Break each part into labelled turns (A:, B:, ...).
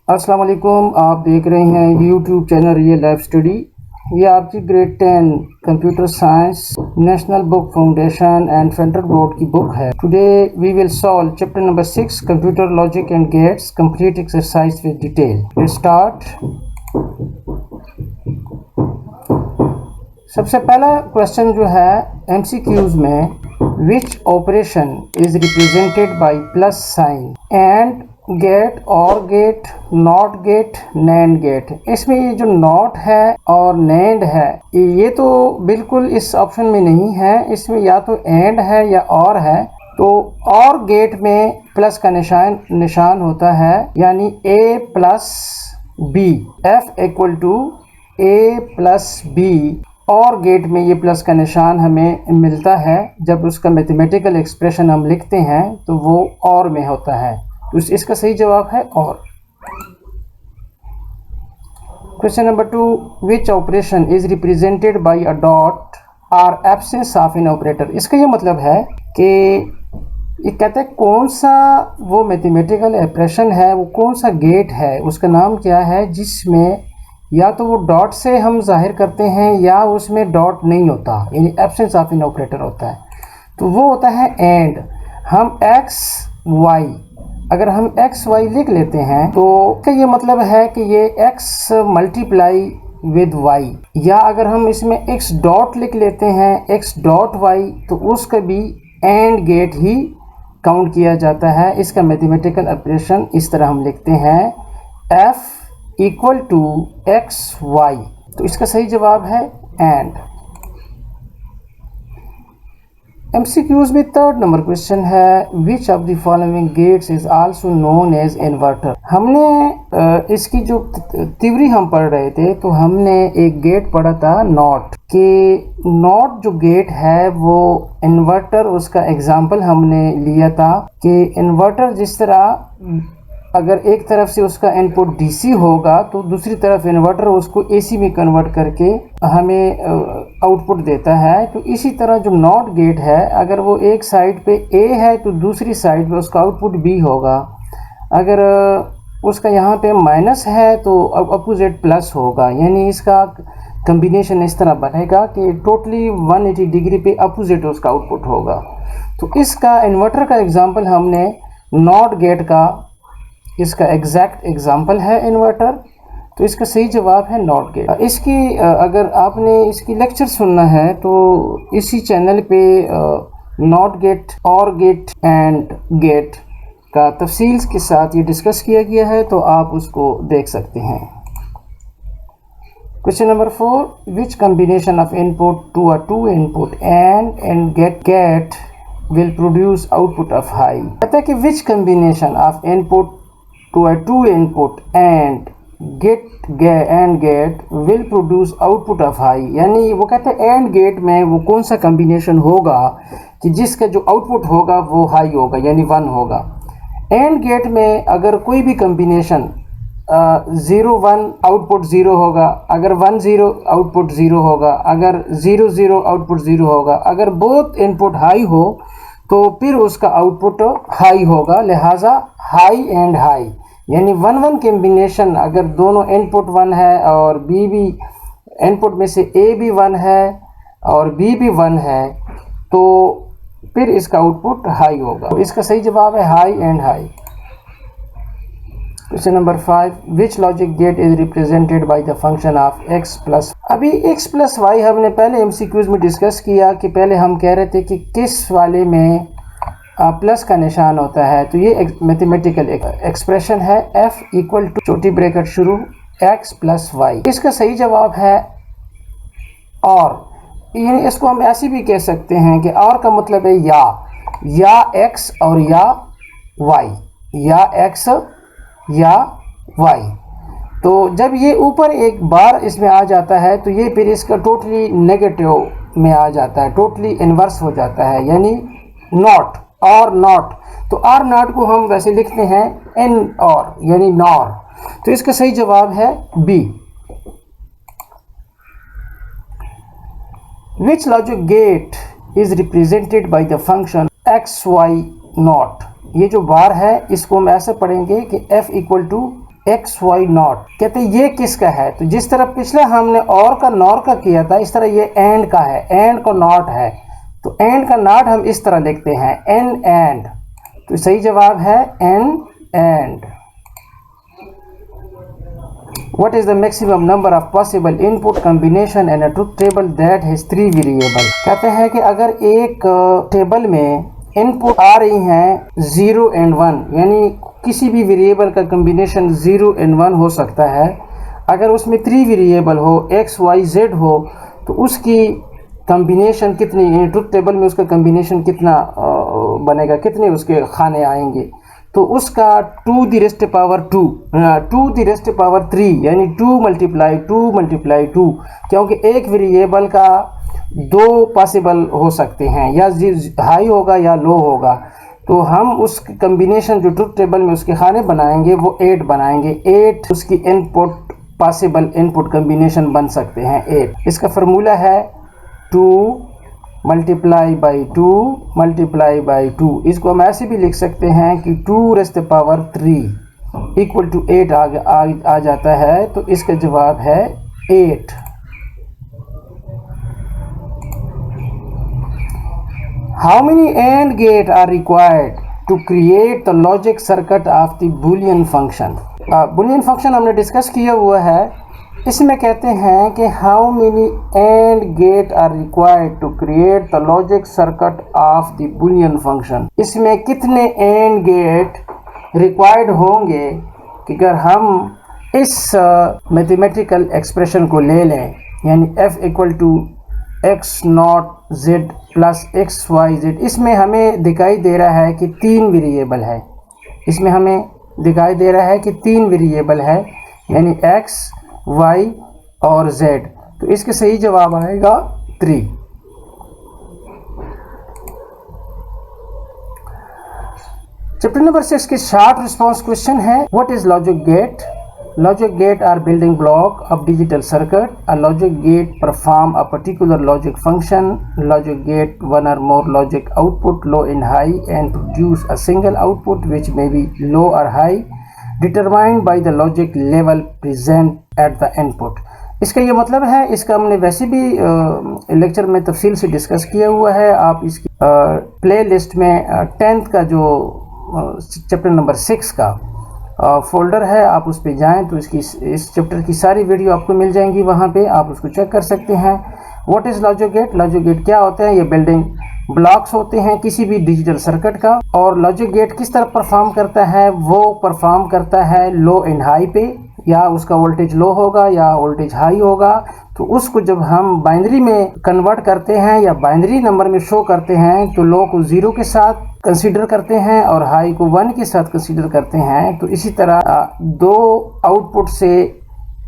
A: अस्सलाम वालेकुम। आप देख रहे हैं YouTube channel real life study. ये आपकी grade 10 computer science national book foundation and federal board की बुक है। Today we will solve chapter number 6 computer logic and gates complete exercise with detail. Let's start. सबसे पहला question जो है MCQs में, which operation is represented by plus sign and gate, or gate, not gate, NAND gate. इसमें ये जो not है और नैंड है ये तो बिल्कुल इस ऑप्शन में नहीं है। इसमें या तो एंड है या और है। तो और गेट में प्लस का निशान होता है, यानी a plus B, f equal to a plus B. और गेट में ये प्लस का निशान हमें मिलता है जब उसका मैथमेटिकल एक्सप्रेशन हम लिखते हैं तो वो और में होता है। तो इसका सही जवाब है और। Question number 2, which operation is represented bye a dot are absence of an operator. इसका ये मतलब है कि ये कहते हैं कौन सा वो मैथमेटिकल ऑपरेशन है, वो कौन सा गेट है, उसका नाम क्या है जिसमें या तो वो डॉट से हम जाहिर करते हैं या उसमें डॉट नहीं होता, यानी एब्सेंस ऑफ एन ऑपरेटर होता है। तो वो होता है एंड। हम एक्स वाई, अगर हम एक्स वाई लिख लेते हैं तो क्या ये मतलब है कि ये एक्स मल्टीप्लाई विद वाई, या अगर हम इसमें एक्स डॉट लिख लेते हैं एक्स डॉट वाई तो उसका भी एंड गेट ही काउंट किया जाता है। इसका मैथमेटिकल ऑपरेशन इस तरह हम लिखते हैं, F equal to X Y. तो इसका सही जवाब है एंड। एमसीक्यूज में थर्ड नंबर क्वेश्चन है, which of the following gates is also known as inverter. हमने इसकी जो थ्योरी हम पढ़ रहे थे तो हमने एक गेट पढ़ा था नॉट, कि नॉट जो गेट है वो इन्वर्टर, उसका एग्जांपल हमने लिया था कि इन्वर्टर जिस तरह अगर एक तरफ से उसका इनपुट डीसी होगा तो दूसरी तरफ इन्वर्टर उसको एसी में कन्वर्ट करके हमें आउटपुट देता है। तो इसी तरह जो नॉट गेट है, अगर वो एक साइड पे ए है तो दूसरी साइड पे उसका आउटपुट बी होगा। अगर उसका यहाँ पे माइनस है तो अपोजिट प्लस होगा, यानी इसका कम्बिनेशन इस तरह बनेगा कि टोटली 180 डिग्री पे अपोजिट उसका आउटपुट होगा। तो इसका इन्वर्टर का एग्जाम्पल हमने नॉट गेट का, इसका एग्जैक्ट एग्जाम्पल है इन्वर्टर। तो इसका सही जवाब है नॉट गेट। इसकी अगर आपने इसकी लेक्चर सुनना है तो इसी चैनल पे not gate, or gate and gate का तफसील के साथ ये डिस्कस किया गया है, तो आप उसको देख सकते हैं। Question number 4, which combination of input to a two input and gate will produce output of high. कहता है कि which combination of input to a two input and get will produce output of high, यानी वो कहते हैं and gate में वो कौन सा कम्बिनेशन होगा कि जिसका जो आउटपुट होगा वो हाई होगा, यानी 1 होगा। एंड गेट में अगर कोई भी कम्बिनेशन 0-1 आउटपुट 0 होगा, अगर 1-0 आउटपुट 0 होगा, अगर 0-0 आउटपुट 0 होगा। अगर बोथ इनपुट हाई हो तो फिर उसका आउटपुट हाई होगा, लिहाजा हाई एंड हाई, यानी 1-1 कम्बिनेशन। अगर दोनों इनपुट 1 है और बी भी इनपुट में से ए भी 1 है और बी भी 1 है तो फिर इसका आउटपुट हाई होगा। तो इसका सही जवाब है high and high. Question number 5, which logic gate is represented by the function of x plus. अभी x प्लस वाई हमने पहले एमसीक्यूज में डिस्कस किया कि पहले हम कह रहे थे कि किस वाले में प्लस का निशान होता है। तो ये मैथमेटिकल एक्सप्रेशन है, f इक्वल टू छोटी ब्रैकेट शुरू x प्लस वाई। इसका सही जवाब है और, यानी इसको हम ऐसे भी कह सकते हैं कि और का मतलब है या x और या y, या x या y। तो जब ये ऊपर एक बार इसमें आ जाता है तो ये फिर इसका टोटली नेगेटिव में आ जाता है, टोटली इन्वर्स हो जाता है, यानी नॉट और नॉट। तो आर नॉट को हम वैसे लिखते हैं एन और, यानी नॉर। तो इसका सही जवाब है B. Which logic gate is represented by the function X Y not. ये जो बार है इसको हम ऐसे पढ़ेंगे कि f equal to X Y not. कहते हैं ये किसका है, तो जिस तरह पिछले हमने और का नॉर का किया था, इस तरह ये एंड का है, एंड को नॉट है, तो एंड का नॉट हम इस तरह लिखते हैं एन एंड, तो सही जवाब है NAND. What is the maximum number of possible input combination in a truth table that has 3 variable? कहते हैं कि अगर एक टेबल में इनपुट आ रही हैं 0 एंड 1, यानी किसी भी वेरिएबल का कम्बिनेशन 0 एंड 1 हो सकता है। अगर उसमें 3 वेरिएबल हो, x y z हो, तो उसकी कम्बिनेशन कितनी, ट्रुथ टेबल में उसका कम्बिनेशन कितना बनेगा, कितने उसके खाने आएंगे, तो उसका 2 the rest power 2, 2 the rest power 3, यानी 2 मल्टीप्लाई 2, क्योंकि एक वेरिएबल का 2 पॉसिबल हो सकते हैं, या हाई होगा या लो होगा, तो हम उस कम्बिनेशन जो ट्रुथ टेबल में उसके खाने बनाएंगे वो 8 बनाएंगे। 8 उसकी इनपुट पॉसिबल इनपुट कम्बिनेशन बन सकते हैं 8। इसका फार्मूला है 2 मल्टीप्लाई बाई 2 मल्टीप्लाई बाई 2। इसको हम ऐसे भी लिख सकते हैं कि 2 रेस्ट पावर 3 इक्वल टू 8 आ जाता है, तो इसका जवाब है 8। How many AND gate are required to create the logic circuit of the Boolean function? Boolean function हमने डिस्कस किया हुआ है। इसमें कहते हैं कि how many AND gate are required to create the logic circuit of the Boolean function? इसमें कितने AND gate required होंगे कि अगर हम इस मैथमेटिकल एक्सप्रेशन को ले लें, यानी f equal to X not Z plus X Y Z. इसमें हमें दिखाई दे रहा है कि 3 वेरिएबल है, इसमें हमें दिखाई दे रहा है कि 3 वेरिएबल है, यानी x y और z, तो इसके सही जवाब आएगा 3। चैप्टर नंबर 6 के शॉर्ट रिस्पॉन्स क्वेश्चन है, what is logic gate? Logic gate are building block of digital circuit. A logic gate perform a particular logic function. Logic gate one or more logic output low and high and produce a single output which may be low or high determined by the logic level present at the input. इसका ये मतलब है, इसका हमने वैसे भी lecture में तफसील से डिस्कस किया हुआ है। आप इसकी प्ले लिस्ट में 10th का जो चैप्टर नंबर 6 का फोल्डर है, आप उस पे जाएं तो इसकी इस चैप्टर की सारी वीडियो आपको मिल जाएंगी, वहाँ पे आप उसको चेक कर सकते हैं। What is logic gate? Logic gate क्या होते हैं? ये बिल्डिंग ब्लॉक्स होते हैं किसी भी डिजिटल सर्किट का। और लॉजिक गेट किस तरह परफॉर्म करता है? वो परफॉर्म करता है लो एंड हाई पे, या उसका वोल्टेज लो होगा या वोल्टेज हाई होगा, तो उसको जब हम बाइनरी में कन्वर्ट करते हैं या बाइनरी नंबर में शो करते हैं, तो लो को 0 के साथ कंसीडर करते हैं और हाई को 1 के साथ कंसीडर करते हैं। तो इसी तरह 2 आउटपुट से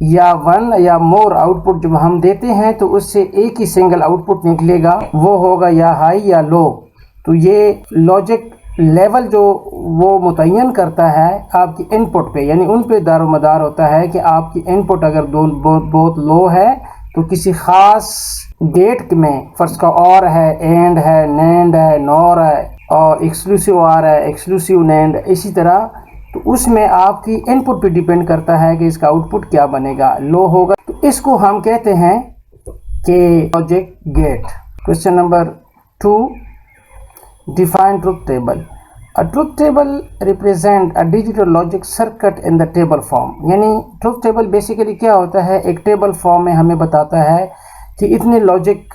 A: या 1 या मोर आउटपुट जब हम देते हैं तो उससे एक ही सिंगल आउटपुट निकलेगा, वो होगा या हाई या लो। तो ये लॉजिक लेवल जो वो मुतय्यन करता है आपकी इनपुट पे, यानी उन पे दारोमदार होता है कि आपकी इनपुट अगर बहुत लो है तो किसी ख़ास गेट में, फर्स्ट का और है, एंड है, नैंड है, नॉर है, और एक्सक्लूसिव आर है, एक्सक्लूसिव नैंड, इसी तरह, तो उसमें आपकी इनपुट पे डिपेंड करता है कि इसका आउटपुट क्या बनेगा, लो होगा। तो इसको हम कहते हैं कि logic gate. Question number 2, define truth table. A truth table represent a digital logic circuit in the table form. यानी ट्रुथ टेबल बेसिकली क्या होता है? एक टेबल फॉर्म में हमें बताता है कि इतने लॉजिक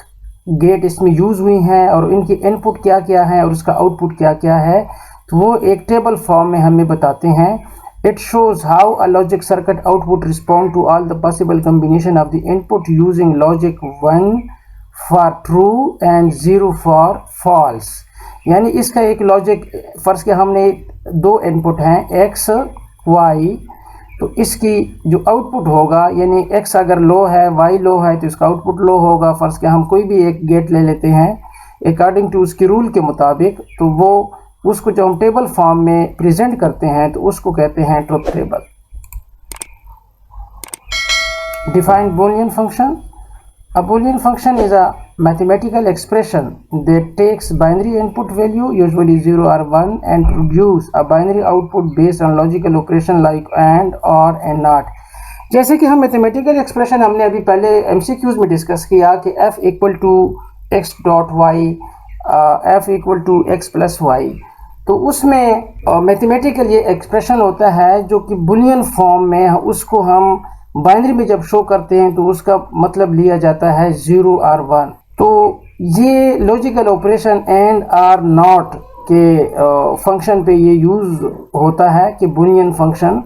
A: गेट इसमें यूज़ हुई हैं और इनकी इनपुट क्या क्या है और उसका आउटपुट क्या क्या है, तो वो एक टेबल फॉर्म में हमें बताते हैं। It shows how a logic circuit output respond to all the possible combination of the input using logic 1 for true and 0 for false. यानी इसका एक लॉजिक, फर्स्ट के हमने 2 इनपुट हैं x y, तो इसकी जो आउटपुट होगा, यानी x अगर लो है, y लो है, तो इसका आउटपुट लो होगा। फर्स्ट के हम कोई भी एक गेट ले लेते हैं अकॉर्डिंग टू उसकी रूल के मुताबिक, तो वो उसको जब हम टेबल फॉर्म में प्रेजेंट करते हैं तो उसको कहते हैं truth table. Define Boolean function. A Boolean function is a mathematical expression that takes binary input value, usually 0 or 1, and produce a binary output based on logical operation like AND, OR and NOT. जैसे कि हम mathematical expression हमने अभी पहले MCQs में discuss किया कि f equal to X dot Y, f equal to X plus Y, तो उसमें मैथमेटिकल ये एक्सप्रेशन होता है जो कि बुलियन फॉर्म में, उसको हम बाइनरी में जब शो करते हैं तो उसका मतलब लिया जाता है 0 और 1। तो ये logical operation and or not के फंक्शन पे ये यूज़ होता है कि बुलियन फंक्शन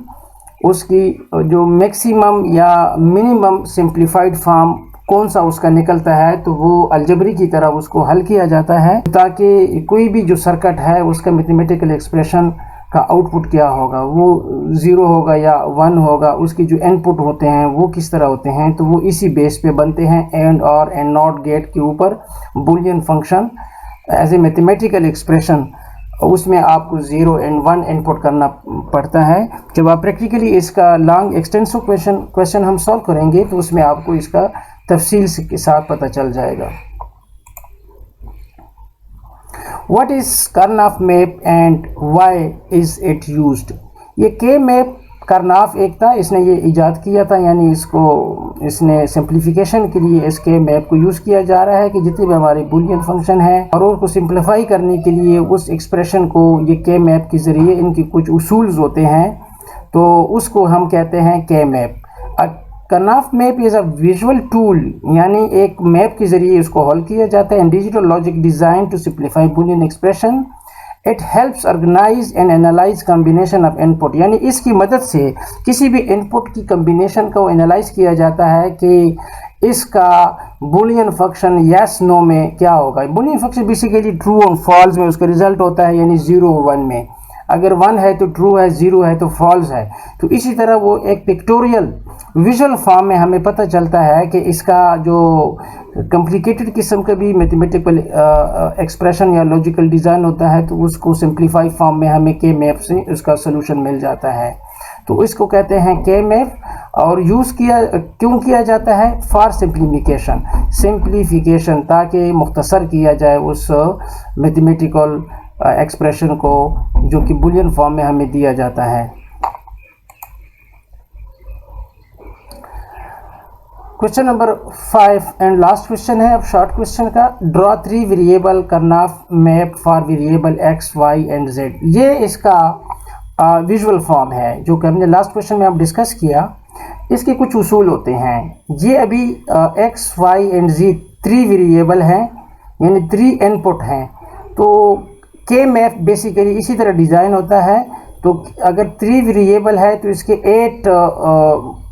A: उसकी जो मैक्सिमम या मिनिमम सिंप्लीफाइड फॉर्म कौन सा उसका निकलता है तो वो अलजेब्री की तरह उसको हल किया जाता है, ताकि कोई भी जो सर्किट है उसका मैथमेटिकल एक्सप्रेशन का आउटपुट क्या होगा, वो 0 होगा या 1 होगा, उसके जो इनपुट होते हैं वो किस तरह होते हैं, तो वो इसी बेस पे बनते हैं। एंड और एंड नॉट गेट के ऊपर Boolean function as a mathematical expression, उसमें आपको 0 एंड 1 इनपुट करना पड़ता है। जब आप प्रैक्टिकली इसका लॉन्ग एक्सटेंसिव क्वेश्चन हम सॉल्व करेंगे तो उसमें आपको इसका तफसील के साथ पता चल जाएगा। What is Karnaugh map and why is it used? ये के मैप करनाफ एक था, इसने ये इजाद किया था, यानी इसने सिंप्लीफिकेशन के लिए इस के मैप को यूज़ किया जा रहा है कि जितने भी हमारे बुलियन फंक्शन है और उसको सिंप्लीफाई करने के लिए उस एक्सप्रेशन को ये के मैप के ज़रिए इनके कुछ उसूल्स होते हैं, तो उसको हम कहते हैं के map. Karnaugh map is a visual tool, यानी एक मैप के ज़रिए इसको हल किया जाता है। And digital logic design to simplify Boolean expression, it helps organize and analyze combination of input, यानी इसकी मदद से किसी भी इनपुट की कम्बिनेशन को एनालाइज किया जाता है कि इसका बुलियन फंक्शन यस नो में क्या होगा। बुलियन फंक्शन बेसिकली ट्रू और फॉल्स में उसका रिजल्ट होता है, यानी 0 1 में, अगर 1 है तो ट्रू है, 0 है तो फॉल्स है। तो इसी तरह वो एक पिक्टोरियल विजुअल फॉर्म में हमें पता चलता है कि इसका जो कॉम्प्लिकेटेड किस्म का भी मैथमेटिकल एक्सप्रेशन या लॉजिकल डिज़ाइन होता है तो उसको सिंप्लीफाइड फॉर्म में हमें के मैप से उसका सोल्यूशन मिल जाता है। तो इसको कहते हैं के मैप, और यूज़ क्यों किया जाता है? फॉर सिंप्लीफिकेशन, ताकि मुख्तसर किया जाए उस मैथमेटिकल एक्सप्रेशन को जो कि बुलियन फॉर्म में हमें दिया जाता है। Question number 5 and last question है अब शॉर्ट क्वेश्चन का। Draw 3 variable Karnaugh map for variable X Y and Z. ये इसका विजुअल फॉर्म है जो कि हमने लास्ट क्वेश्चन में हम डिस्कस किया। इसके कुछ उसूल होते हैं। ये अभी X Y and Z 3 variable हैं, यानी 3 इनपुट हैं। तो के मैप बेसिकली इसी तरह डिज़ाइन होता है। तो अगर 3 वेरिएबल है तो इसके 8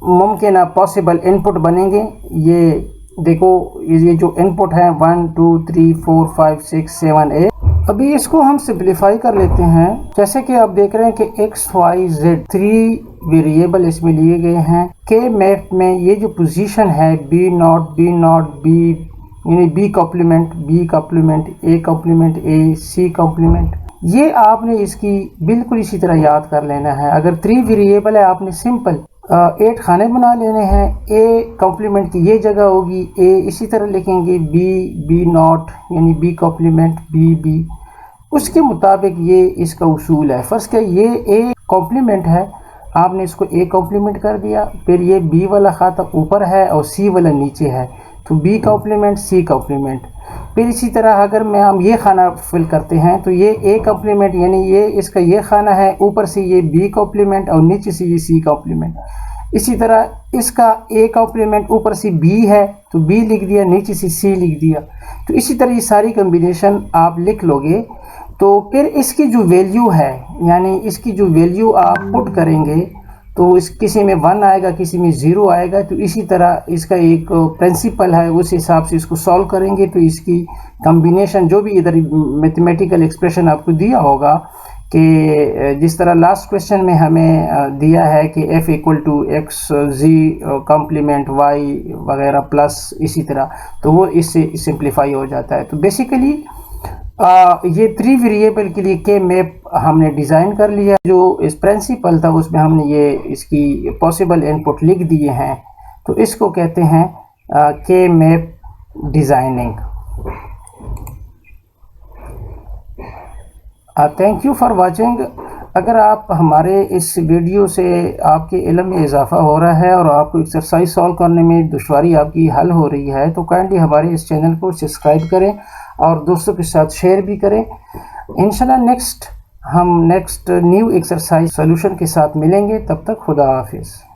A: मुमकिन पॉसिबल इनपुट बनेंगे। ये देखो, ये जो इनपुट है 1 2 3 4 5 6 7 8। अभी इसको हम सिंप्लीफाई कर लेते हैं। जैसे कि आप देख रहे हैं कि एक्स वाई जेड 3 वेरिएबल इसमें लिए गए हैं। के मैप में ये जो पोजीशन है बी नॉट बी, यानी B complement A complement A C complement, ये आपने इसकी बिल्कुल इसी तरह याद कर लेना है। अगर 3 वेरिएबल है आपने सिंपल 8 खाने बना लेने हैं। ए कॉम्प्लीमेंट की ये जगह होगी ए, इसी तरह लिखेंगे बी नॉट यानी बी कॉम्प्लीमेंट बी। उसके मुताबिक ये इसका उसूल है। फर्स्ट क्या, ये ए कॉम्प्लीमेंट है, आपने इसको ए कॉम्प्लीमेंट कर दिया। फिर ये बी वाला खाता ऊपर है और सी वाला नीचे है, तो बी कॉम्प्लीमेंट सी कॉम्प्लीमेंट। फिर इसी तरह अगर हम ये खाना फिल करते हैं तो ये ए कॉम्प्लीमेंट, यानी ये इसका ये खाना है, ऊपर से ये बी कॉम्प्लीमेंट और नीचे से ये सी कॉम्प्लीमेंट। इसी तरह इसका ए कॉम्प्लीमेंट ऊपर से बी है तो बी लिख दिया, नीचे से सी लिख दिया। तो इसी तरह ये सारी कम्बिनेशन आप लिख लोगे। तो फिर इसकी जो वैल्यू है, यानी इसकी जो वैल्यू आप पुट करेंगे तो इस किसी में 1 आएगा, किसी में 0 आएगा। तो इसी तरह इसका एक प्रिंसिपल है, उस हिसाब से इसको सॉल्व करेंगे तो इसकी कम्बिनेशन जो भी इधर मैथमेटिकल एक्सप्रेशन आपको दिया होगा कि जिस तरह लास्ट क्वेश्चन में हमें दिया है कि f equal to X G complement Y वगैरह प्लस इसी तरह, तो वो इससे सिंप्लीफाई हो जाता है। तो बेसिकली ये 3 वेरिएबल के लिए के मैप हमने डिज़ाइन कर लिया। जो इस प्रिंसिपल था उसमें हमने ये इसकी पॉसिबल इनपुट लिख दिए हैं, तो इसको कहते हैं के map designing. Thank you for watching. अगर आप हमारे इस वीडियो से आपके इल्म में इजाफ़ा हो रहा है और आपको एक्सरसाइज सॉल्व करने में दुश्वारी आपकी हल हो रही है तो काइंडली हमारे इस चैनल को सब्सक्राइब करें और दोस्तों के साथ शेयर भी करें। इंशाल्लाह हम नेक्स्ट न्यू एक्सरसाइज सॉल्यूशन के साथ मिलेंगे। तब तक खुदा हाफिज़।